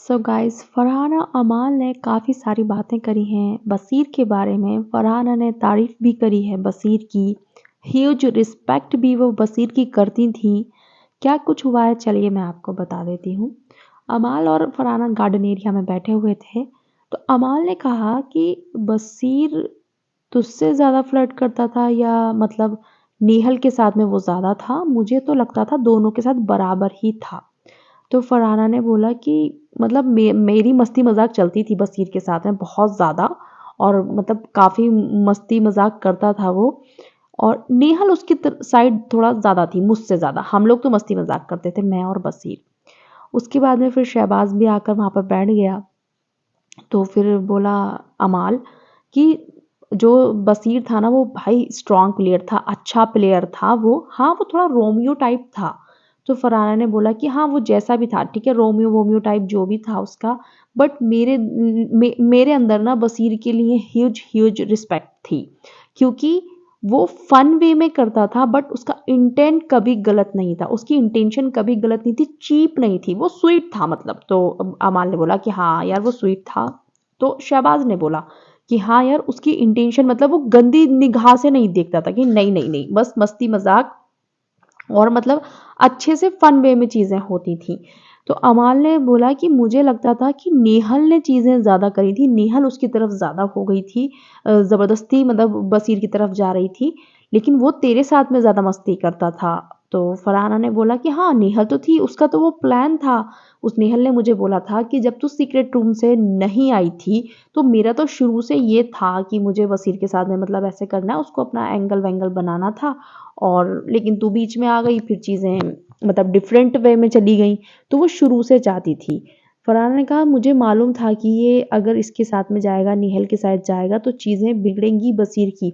So guys, Farhana अमाल ने काफ़ी सारी बातें करी हैं बसीर के बारे में। फरहाना ने तारीफ़ भी करी है बसीर की, ह्यूज रिस्पेक्ट भी वो बसीर की करती थी। क्या कुछ हुआ है चलिए मैं आपको बता देती हूँ। अमाल और फरहाना गार्डन एरिया में बैठे हुए थे तो अमाल ने कहा कि बसीर तुझसे ज़्यादा फ्लर्ट करता था या मतलब नेहल के साथ में वो ज़्यादा था। मुझे तो लगता था दोनों के साथ बराबर ही था। तो फरहाना ने बोला कि मतलब मेरी मस्ती मजाक चलती थी बसीर के साथ में बहुत ज़्यादा, और मतलब काफ़ी मस्ती मजाक करता था वो। और नेहल उसकी साइड थोड़ा ज़्यादा थी मुझसे ज़्यादा। हम लोग तो मस्ती मजाक करते थे मैं और बसीर। उसके बाद में फिर शहबाज भी आकर वहाँ पर बैठ गया। तो फिर बोला अमाल कि जो बसीर था ना वो भाई स्ट्रांग प्लेयर था, अच्छा प्लेयर था वो। हाँ, वो थोड़ा रोमियो टाइप था। तो फरहाना ने बोला कि हाँ वो जैसा भी था ठीक है, रोमियो वोमियो टाइप जो भी था उसका, बट मेरे अंदर ना बसीर के लिए ह्यूज ह्यूज रिस्पेक्ट थी, क्योंकि वो फन वे में करता था बट उसका इंटेंट कभी गलत नहीं था, उसकी इंटेंशन कभी गलत नहीं थी, चीप नहीं थी, वो स्वीट था मतलब। तो अमाल ने बोला कि हाँ यार वो स्वीट था। तो शहबाज ने बोला कि हाँ यार उसकी इंटेंशन मतलब वो गंदी निगाह से नहीं देखता था कि नहीं नहीं नहीं, बस मस्ती मजाक और मतलब अच्छे से फन वे में चीज़ें होती थी। तो अमाल ने बोला कि मुझे लगता था कि नेहल ने चीज़ें ज़्यादा करी थी, नेहल उसकी तरफ ज़्यादा हो गई थी, ज़बरदस्ती मतलब बसीर की तरफ जा रही थी, लेकिन वो तेरे साथ में ज़्यादा मस्ती करता था। तो फरहाना ने बोला कि हाँ नेहल तो थी, उसका तो वो प्लान था। उस नेहल ने मुझे बोला था कि जब तू सीक्रेट रूम से नहीं आई थी तो मेरा तो शुरू से ये था कि मुझे वसीर के साथ में मतलब ऐसे करना है, उसको अपना एंगल वेंगल बनाना था। और लेकिन तू बीच में आ गई, फिर चीज़ें मतलब डिफरेंट वे में चली गई। तो वो शुरू से चाहती थी। फरहाना ने कहा मुझे मालूम था कि ये अगर इसके साथ में जाएगा, नेहल के साथ जाएगा तो चीज़ें बिगड़ेंगी बसीर की,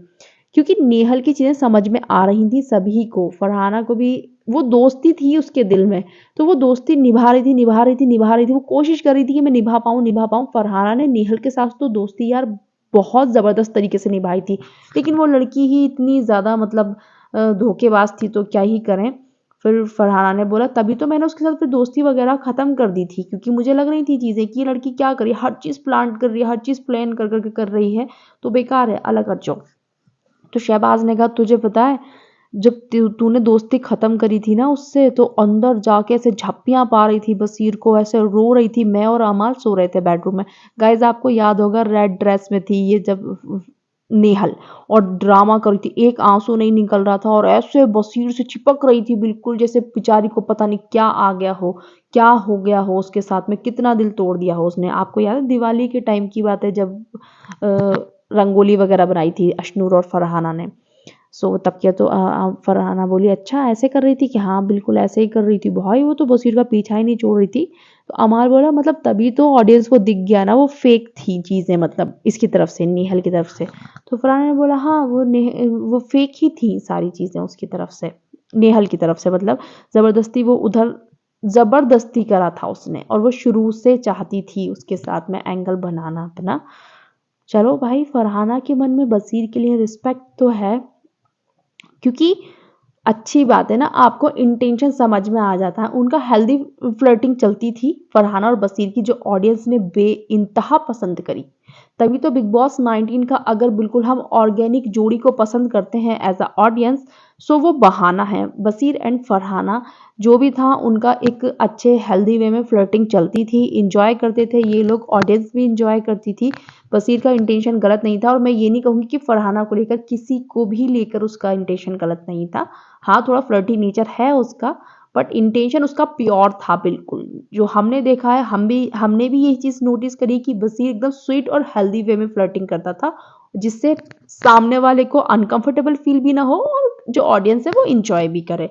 क्योंकि नेहल की चीज़ें समझ में आ रही थी सभी को, फरहाना को भी। वो दोस्ती थी उसके दिल में, तो वो दोस्ती निभा रही थी निभा रही थी निभा रही थी, वो कोशिश कर रही थी कि मैं निभा पाऊँ निभा पाऊँ। फरहाना ने नेहल के साथ तो दोस्ती यार बहुत ज़बरदस्त तरीके से निभाई थी, लेकिन वो लड़की ही इतनी ज़्यादा मतलब धोखेबाज थी तो क्या ही करें। फिर फरहाना ने बोला तभी तो मैंने उसके साथ फिर दोस्ती वगैरह ख़त्म कर दी थी, क्योंकि मुझे लग रही थी चीज़ें कि ये लड़की क्या कर रही है, हर चीज़ प्लान कर रही है, हर चीज़ प्लान कर करके कर रही है, तो बेकार है, अलग हट जाओ। तो शहबाज ने कहा तुझे पता है जब तूने दोस्ती खत्म करी थी ना उससे, तो अंदर जाके ऐसे झप्पियां पा रही थी बसीर को, ऐसे रो रही थी। मैं और अमाल सो रहे थे बेडरूम में। गाइज आपको याद होगा रेड ड्रेस में थी ये जब नेहल, और ड्रामा कर रही थी, एक आंसू नहीं निकल रहा था और ऐसे बसीर से चिपक रही थी बिल्कुल जैसे बेचारी को पता नहीं क्या आ गया हो, क्या हो गया हो उसके साथ में, कितना दिल तोड़ दिया हो उसने। आपको याद है दिवाली के टाइम की बात है जब रंगोली वगैरह बनाई थी अशनूर और फरहाना ने। सो तब क्या तो फरहाना बोली अच्छा ऐसे कर रही थी कि हाँ बिल्कुल ऐसे ही कर रही थी भाई, वो तो बसीर का पीछा ही नहीं छोड़ रही थी। तो अमार बोला मतलब तभी तो ऑडियंस को दिख गया ना वो फेक थी चीज़ें, मतलब इसकी तरफ से, नेहल की तरफ से। तो फरहाना ने बोला हाँ वो फेक ही थी सारी चीज़ें उसकी तरफ से, नेहल की तरफ से, मतलब ज़बरदस्ती वो उधर ज़बरदस्ती करा था उसने, और वो शुरू से चाहती थी उसके साथ में एंगल बनाना अपना। चलो भाई, फरहाना के मन में बसीर के लिए रिस्पेक्ट तो है, क्योंकि अच्छी बात है ना, आपको इंटेंशन समझ में आ जाता है। उनका हेल्दी फ्लर्टिंग चलती थी फरहाना और बसीर की, जो ऑडियंस ने बेइंतहा पसंद करी। तभी तो बिग बॉस 19 का अगर बिल्कुल हम ऑर्गेनिक जोड़ी को पसंद करते हैं एज अ ऑडियंस, सो वो बहाना है। बसीर एंड फरहाना जो भी था उनका एक अच्छे हेल्दी वे में फ्लर्टिंग चलती थी, इंजॉय करते थे ये लोग, ऑडियंस भी इंजॉय करती थी। बसीर का इंटेंशन गलत नहीं था, और मैं ये नहीं कहूँगी कि फरहाना को लेकर, किसी को भी लेकर उसका इंटेंशन गलत नहीं था। हाँ थोड़ा फ्लर्टी नेचर है उसका, बट इंटेंशन उसका प्योर था बिल्कुल। जो हमने देखा है, हमने भी यही चीज़ नोटिस करी कि बसीर एकदम स्वीट और हेल्दी वे में फ्लर्टिंग करता था, जिससे सामने वाले को अनकंफर्टेबल फील भी ना हो और जो ऑडियंस है वो इंजॉय भी करे।